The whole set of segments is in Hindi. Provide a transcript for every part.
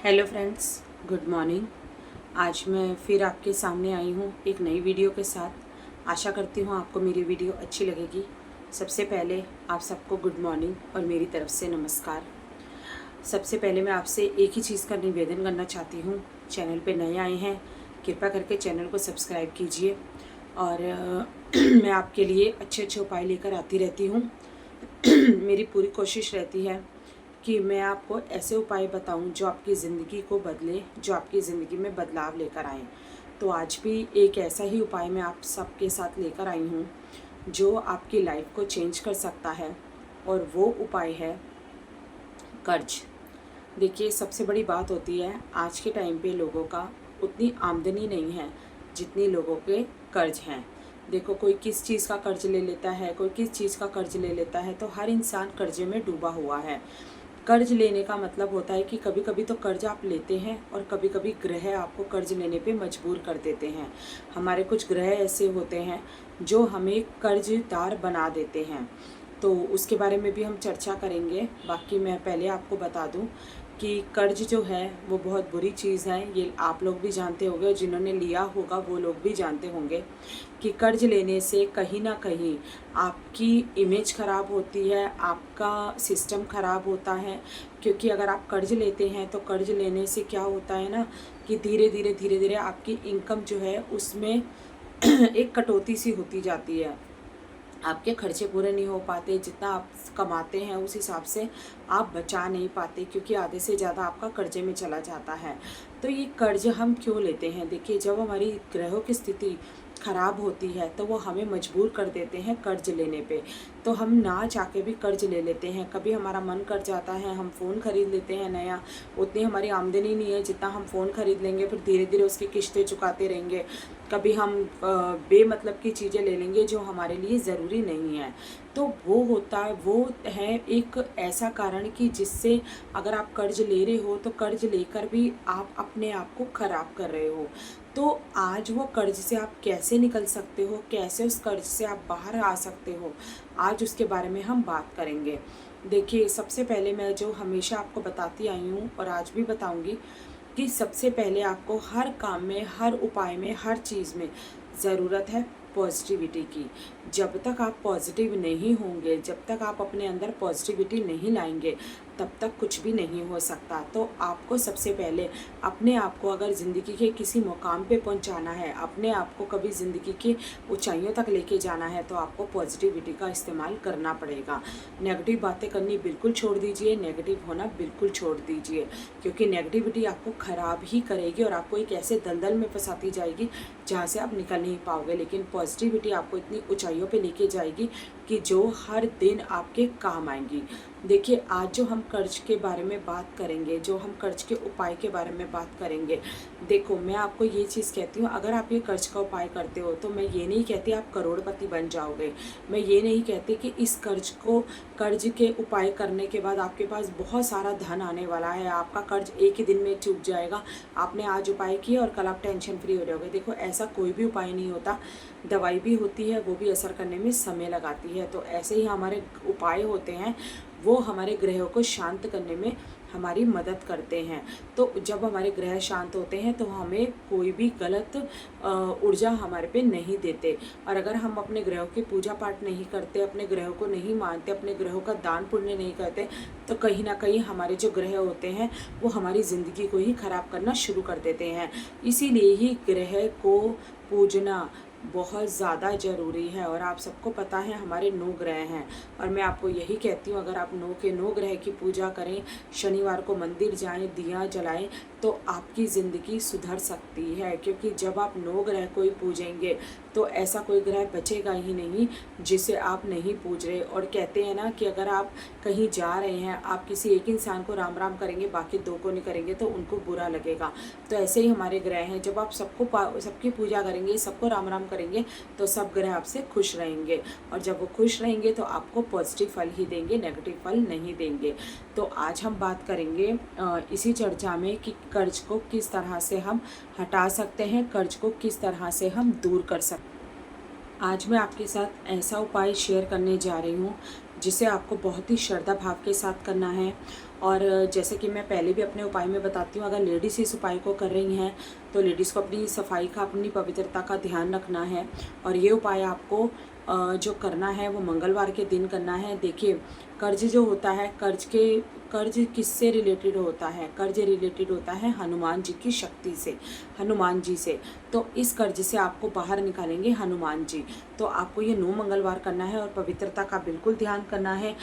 Hello friends, good morning. आज मैं फिर आपके सामने आई हूँ एक नई वीडियो के साथ। आशा करती हूँ आपको मेरी वीडियो अच्छी लगेगी। सबसे पहले आप सबको गुड मॉर्निंग और मेरी तरफ से नमस्कार। सबसे पहले मैं आपसे एक ही चीज़ का निवेदन करना चाहती हूँ। चैनल पे नए आए हैं, कृपया करके चैनल को सब्सक्राइब कीजिए और मैं आपके लिए अच्छे अच्छे उपाय लेकर आती रहती हूँ। मेरी पूरी कोशिश रहती है कि मैं आपको ऐसे उपाय बताऊं जो आपकी ज़िंदगी को बदले, जो आपकी ज़िंदगी में बदलाव लेकर आएँ। तो आज भी एक ऐसा ही उपाय मैं आप सबके साथ लेकर आई हूँ जो आपकी लाइफ को चेंज कर सकता है, और वो उपाय है कर्ज। देखिए, सबसे बड़ी बात होती है आज के टाइम पे लोगों का उतनी आमदनी नहीं है जितनी लोगों के कर्ज हैं। देखो, कोई किस चीज़ का कर्ज ले लेता है, कोई किस चीज़ का कर्ज ले लेता है, तो हर इंसान कर्जे में डूबा हुआ है। कर्ज लेने का मतलब होता है कि कभी कभी तो कर्ज आप लेते हैं और कभी कभी ग्रह आपको कर्ज लेने पे मजबूर कर देते हैं। हमारे कुछ ग्रह ऐसे होते हैं जो हमें कर्जदार बना देते हैं, तो उसके बारे में भी हम चर्चा करेंगे। बाकी मैं पहले आपको बता दूं कि कर्ज जो है वो बहुत बुरी चीज़ है। ये आप लोग भी जानते होंगे, जिन्होंने लिया होगा वो लोग भी जानते होंगे कि कर्ज लेने से कहीं ना कहीं आपकी इमेज ख़राब होती है, आपका सिस्टम ख़राब होता है। क्योंकि अगर आप कर्ज लेते हैं तो कर्ज लेने से क्या होता है ना कि धीरे धीरे आपकी इनकम जो है उसमें एक कटौती सी होती जाती है। आपके खर्चे पूरे नहीं हो पाते, जितना आप कमाते हैं उस हिसाब से आप बचा नहीं पाते, क्योंकि आधे से ज़्यादा आपका कर्जे में चला जाता है। तो ये कर्ज हम क्यों लेते हैं? देखिए, जब हमारी ग्रहों की स्थिति ख़राब होती है तो वो हमें मजबूर कर देते हैं कर्ज लेने पे। तो हम ना चाह के भी कर्ज ले लेते हैं। कभी हमारा मन कर जाता है, हम फ़ोन ख़रीद लेते हैं नया, उतनी हमारी आमदनी नहीं है जितना हम फ़ोन ख़रीद लेंगे, फिर धीरे धीरे उसकी किस्तें चुकाते रहेंगे। कभी हम बेमतलब की चीज़ें ले लेंगे जो हमारे लिए ज़रूरी नहीं है। तो वो है एक ऐसा कारण कि जिससे अगर आप कर्ज ले रहे हो तो कर्ज लेकर भी आप अपने आप को ख़राब कर रहे हो। तो आज वो कर्ज से आप कैसे निकल सकते हो, कैसे उस कर्ज से आप बाहर आ सकते हो, आज उसके बारे में हम बात करेंगे। देखिए, सबसे पहले मैं जो हमेशा आपको बताती आई हूँ और आज भी बताऊँगी कि सबसे पहले आपको हर काम में, हर उपाय में, हर चीज़ में ज़रूरत है पॉजिटिविटी की। जब तक आप पॉजिटिव नहीं होंगे, जब तक आप अपने अंदर पॉजिटिविटी नहीं लाएंगे, तब तक कुछ भी नहीं हो सकता। तो आपको सबसे पहले अपने आप को अगर ज़िंदगी के किसी मुकाम पे पहुंचाना है, अपने आप को कभी ज़िंदगी की ऊंचाइयों तक लेके जाना है, तो आपको पॉजिटिविटी का इस्तेमाल करना पड़ेगा। नेगेटिव बातें करनी बिल्कुल छोड़ दीजिए, नेगेटिव होना बिल्कुल छोड़ दीजिए, क्योंकि नेगेटिविटी आपको ख़राब ही करेगी और आपको एक ऐसे दलदल में फंसाती जाएगी जहाँ से आप निकल नहीं पाओगे। लेकिन पॉजिटिविटी आपको इतनी ऊंचाइयों पे लेके जाएगी कि जो हर दिन आपके काम आएंगी। देखिए, आज जो हम कर्ज के बारे में बात करेंगे, जो हम कर्ज के उपाय के बारे में बात करेंगे, देखो, मैं आपको ये चीज़ कहती हूँ, अगर आप ये कर्ज का उपाय करते हो तो मैं ये नहीं कहती आप करोड़पति बन जाओगे। मैं ये नहीं कहती कि इस कर्ज के उपाय करने के बाद आपके पास बहुत सारा धन आने वाला है, आपका कर्ज एक ही दिन में चूक जाएगा। आपने आज उपाय किया और कल आप टेंशन फ्री हो जाओगे। देखो, ऐसा कोई भी उपाय नहीं होता। दवाई भी होती है, वो भी असर करने में समय लगाती है। तो ऐसे ही हमारे उपाय होते हैं, वो हमारे ग्रहों को शांत करने में हमारी मदद करते हैं। तो जब हमारे ग्रह शांत होते हैं तो हमें कोई भी गलत ऊर्जा हमारे पे नहीं देते। और अगर हम अपने ग्रहों की पूजा पाठ नहीं करते, अपने ग्रहों को नहीं मानते, अपने ग्रहों का दान पुण्य नहीं करते, तो कहीं ना कहीं हमारे जो ग्रह होते हैं वो हमारी ज़िंदगी को ही ख़राब करना शुरू कर देते हैं। इसीलिए ही ग्रह को पूजना बहुत ज़्यादा ज़रूरी है। और आप सबको पता है हमारे 9 ग्रह हैं, और मैं आपको यही कहती हूँ, अगर आप 9 के 9 ग्रह की पूजा करें, शनिवार को मंदिर जाएं, दिया जलाएं, तो आपकी ज़िंदगी सुधर सकती है। क्योंकि जब आप 9 ग्रह को ही पूजेंगे तो ऐसा कोई ग्रह बचेगा ही नहीं जिसे आप नहीं पूज रहे। और कहते हैं ना कि अगर आप कहीं जा रहे हैं, आप किसी एक इंसान को राम राम करेंगे, बाकी 2 को नहीं करेंगे तो उनको बुरा लगेगा। तो ऐसे ही हमारे ग्रह हैं, जब आप सबकी पूजा करेंगे, सबको राम राम करेंगे, तो सब ग्रह आपसे खुश रहेंगे। और जब वो खुश रहेंगे तो आपको पॉजिटिव फल ही देंगे, नेगेटिव फल नहीं देंगे। तो आज हम बात करेंगे इसी चर्चा में कि कर्ज को किस तरह से हम हटा सकते हैं, कर्ज को किस तरह से हम दूर कर सकते हैं। आज मैं आपके साथ ऐसा उपाय शेयर करने जा रही हूँ जिसे आपको बहुत ही श्रद्धा भाव के साथ करना है। और जैसे कि मैं पहले भी अपने उपाय में बताती हूँ, अगर लेडीज़ इस उपाय को कर रही हैं तो लेडीज़ को अपनी सफाई का, अपनी पवित्रता का ध्यान रखना है। और ये उपाय आपको जो करना है वो मंगलवार के दिन करना है। देखिए, कर्ज जो होता है, कर्ज किससे रिलेटेड होता है? कर्ज रिलेटेड होता है हनुमान जी की शक्ति से, हनुमान जी से। तो इस कर्ज से आपको बाहर निकालेंगे हनुमान जी। तो आपको ये 9 मंगलवार करना है और पवित्रता का बिल्कुल ध्यान करना है।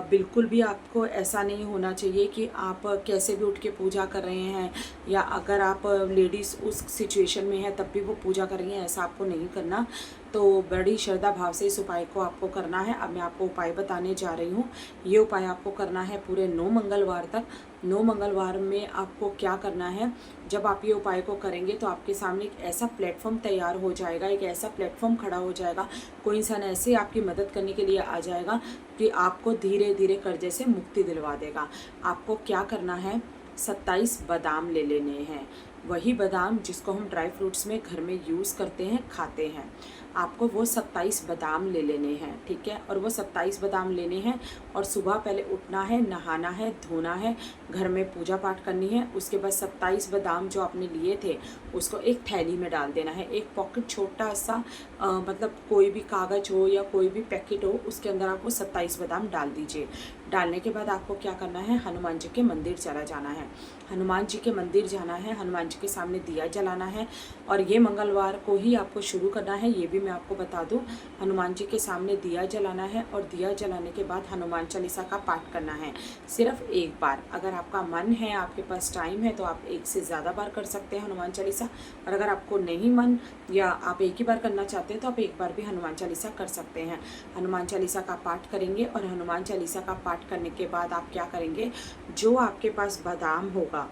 बिल्कुल भी आपको ऐसा नहीं होना चाहिए कि आप कैसे भी उठ के पूजा कर रहे हैं, या अगर आप लेडीज़ उस सिचुएशन में है तब भी वो पूजा कर रही हैं, ऐसा आपको नहीं करना। तो बड़ी श्रद्धा भाव से इस उपाय को आपको करना है। अब मैं आपको उपाय बताने जा रही हूँ। ये उपाय आपको करना है पूरे 9 मंगलवार तक। 9 मंगलवार में आपको क्या करना है, जब आप ये उपाय को करेंगे तो आपके सामने एक ऐसा प्लेटफॉर्म तैयार हो जाएगा, एक ऐसा प्लेटफॉर्म खड़ा हो जाएगा, कोई इंसान ऐसे आपकी मदद करने के लिए आ जाएगा कि आपको धीरे धीरे कर्जे से मुक्ति दिलवा देगा। आपको क्या करना है, 27 बादाम ले लेने हैं, वही बादाम जिसको हम ड्राई फ्रूट्स में घर में यूज़ करते हैं, खाते हैं। आपको वो 27 बादाम ले लेने हैं, ठीक है। और वो 27 बादाम लेने हैं और सुबह पहले उठना है, नहाना है, धोना है, घर में पूजा पाठ करनी है। उसके बाद 27 बादाम जो आपने लिए थे उसको एक थैली में डाल देना है। एक पॉकेट छोटा सा, मतलब कोई भी कागज़ हो या कोई भी पैकेट हो, उसके अंदर आप वो 27 बादाम डाल दीजिए। डालने के बाद आपको क्या करना है, हनुमान जी के मंदिर चला जाना है। हनुमान जी के मंदिर जाना है, हनुमान जी के सामने दिया जलाना है। और ये मंगलवार को ही आपको शुरू करना है, ये भी मैं आपको बता दूं। हनुमान जी के सामने दिया जलाना है और दिया जलाने के बाद हनुमान चालीसा का पाठ करना है, सिर्फ एक बार। अगर आपका मन है, आपके पास टाइम है, तो आप एक से ज़्यादा बार कर सकते हैं हनुमान चालीसा। और अगर आपको नहीं मन, या आप एक ही बार करना चाहते हैं, तो आप एक बार भी हनुमान चालीसा कर सकते हैं। हनुमान चालीसा का पाठ करेंगे और हनुमान चालीसा का पाठ करने के बाद आप क्या करेंगे, जो आपके पास बादाम होगा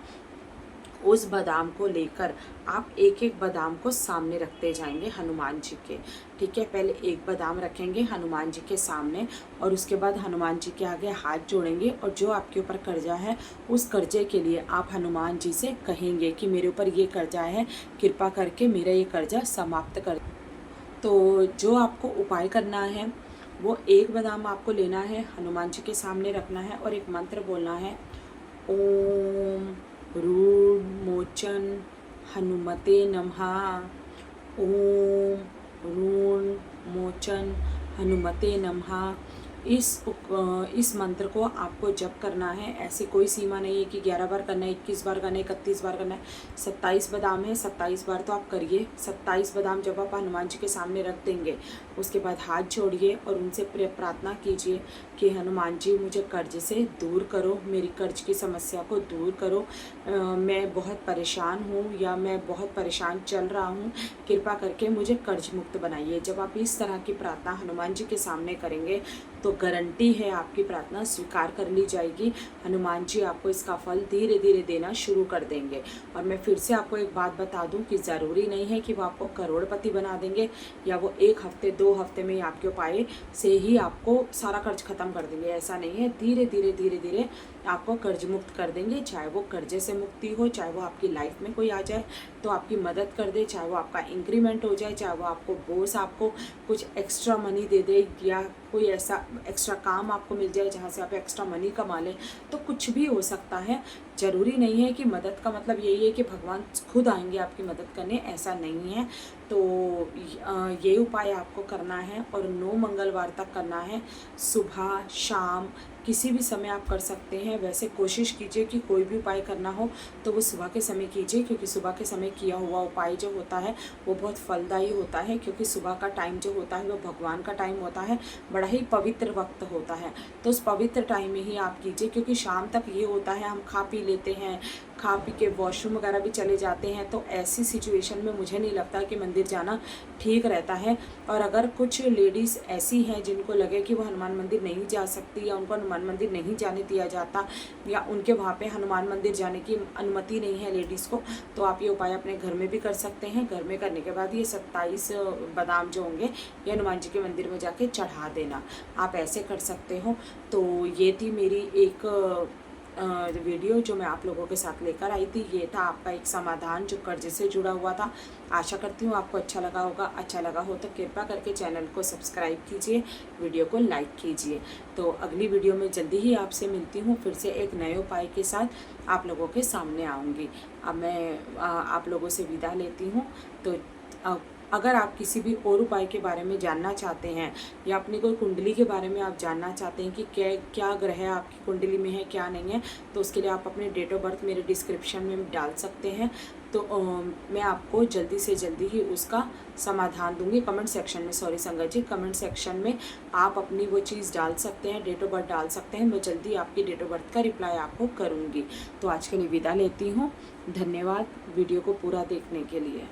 उस बादाम को लेकर आप एक एक बादाम को सामने रखते जाएंगे हनुमान जी के, ठीक है। पहले एक बादाम रखेंगे हनुमान जी के सामने और उसके बाद हनुमान जी के आगे हाथ जोड़ेंगे और जो आपके ऊपर कर्जा है उस कर्जे के लिए आप हनुमान जी से कहेंगे कि मेरे ऊपर ये कर्जा है, कृपा करके मेरा ये कर्जा समाप्त कर। तो जो आपको उपाय करना है वो एक बादाम आपको लेना है, हनुमान जी के सामने रखना है और एक मंत्र बोलना है, ओम ऋण मोचन हनुमते नमः, ओम ऋण मोचन हनुमते नमः। इस मंत्र को आपको जप करना है। ऐसी कोई सीमा नहीं है कि 11 बार करना है, 21 बार करना है, 31 बार करना है। 27 बादाम है, 27 बार तो आप करिए। 27 बादाम जब आप हनुमान जी के सामने रख देंगे उसके बाद हाथ जोड़िए और उनसे प्रार्थना कीजिए कि हनुमान जी मुझे कर्ज से दूर करो, मेरी कर्ज की समस्या को दूर करो। मैं बहुत परेशान हूँ या मैं बहुत परेशान चल रहा हूँ, कृपा करके मुझे कर्ज मुक्त बनाइए। जब आप इस तरह की प्रार्थना हनुमान जी के सामने करेंगे तो गारंटी है आपकी प्रार्थना स्वीकार कर ली जाएगी। हनुमान जी आपको इसका फल धीरे धीरे देना शुरू कर देंगे। और मैं फिर से आपको एक बात बता दूं कि ज़रूरी नहीं है कि वो आपको करोड़पति बना देंगे या वो 1 हफ्ते 2 हफ्ते में आपके उपाय से ही आपको सारा कर्ज खत्म कर देंगे, ऐसा नहीं है। धीरे धीरे आपको कर्ज मुक्त कर देंगे। चाहे वो कर्जे से मुक्ति हो, चाहे वो आपकी लाइफ में कोई आ जाए तो आपकी मदद कर दे, चाहे वो आपका इंक्रीमेंट हो जाए, चाहे वो आपको बॉस आपको कुछ एक्स्ट्रा मनी दे दे, या कोई ऐसा एक्स्ट्रा काम आपको मिल जाए जहाँ से आप एक्स्ट्रा मनी कमा लें, तो कुछ भी हो सकता है। ज़रूरी नहीं है कि मदद का मतलब यही है कि भगवान खुद आएंगे आपकी मदद करने, ऐसा नहीं है। तो ये उपाय आपको करना है और 9 मंगलवार तक करना है। सुबह शाम किसी भी समय आप कर सकते हैं। वैसे कोशिश कीजिए कि कोई भी उपाय करना हो तो वो सुबह के समय कीजिए, क्योंकि सुबह के समय किया हुआ उपाय जो होता है वो बहुत फलदायी होता है, क्योंकि सुबह का टाइम जो होता है वो भगवान का टाइम होता है, बड़ा ही पवित्र वक्त होता है। तो उस पवित्र टाइम में ही आप कीजिए, क्योंकि शाम तक ये होता है हम खा पी लेते हैं, खा पी के वॉशरूम वगैरह भी चले जाते हैं, तो ऐसी सिचुएशन में मुझे नहीं लगता कि मंदिर जाना ठीक रहता है। और अगर कुछ लेडीज़ ऐसी हैं जिनको लगे कि वो हनुमान मंदिर नहीं जा सकती या उनको हनुमान मंदिर नहीं जाने दिया जाता या उनके वहाँ पे हनुमान मंदिर जाने की अनुमति नहीं है लेडीज़ को, तो आप ये उपाय अपने घर में भी कर सकते हैं। घर में करने के बाद ये 27 बादाम जो होंगे ये हनुमान जी के मंदिर में जाके चढ़ा देना, आप ऐसे कर सकते हो। तो ये थी मेरी एक वीडियो जो मैं आप लोगों के साथ लेकर आई थी, ये था आपका एक समाधान जो कर्ज से जुड़ा हुआ था। आशा करती हूँ आपको अच्छा लगा होगा। अच्छा लगा हो तो कृपया करके चैनल को सब्सक्राइब कीजिए, वीडियो को लाइक कीजिए। तो अगली वीडियो में जल्दी ही आपसे मिलती हूँ, फिर से एक नए उपाय के साथ आप लोगों के सामने आऊँगी। अब मैं आप लोगों से विदा लेती हूँ। तो अगर आप किसी भी और उपाय के बारे में जानना चाहते हैं या अपनी कोई कुंडली के बारे में आप जानना चाहते हैं कि क्या ग्रह आपकी कुंडली में है, क्या नहीं है, तो उसके लिए आप अपने डेट ऑफ बर्थ मेरे डिस्क्रिप्शन में डाल सकते हैं। तो मैं आपको जल्दी से जल्दी ही उसका समाधान दूंगी कमेंट सेक्शन में। सॉरी संगत जी, कमेंट सेक्शन में आप अपनी वो चीज़ डाल सकते हैं, डेट ऑफ बर्थ डाल सकते हैं। मैं जल्दी आपकी डेट ऑफ बर्थ का रिप्लाई आपको करूँगी। तो आज के लिए विदा लेती हूँ। धन्यवाद वीडियो को पूरा देखने के लिए।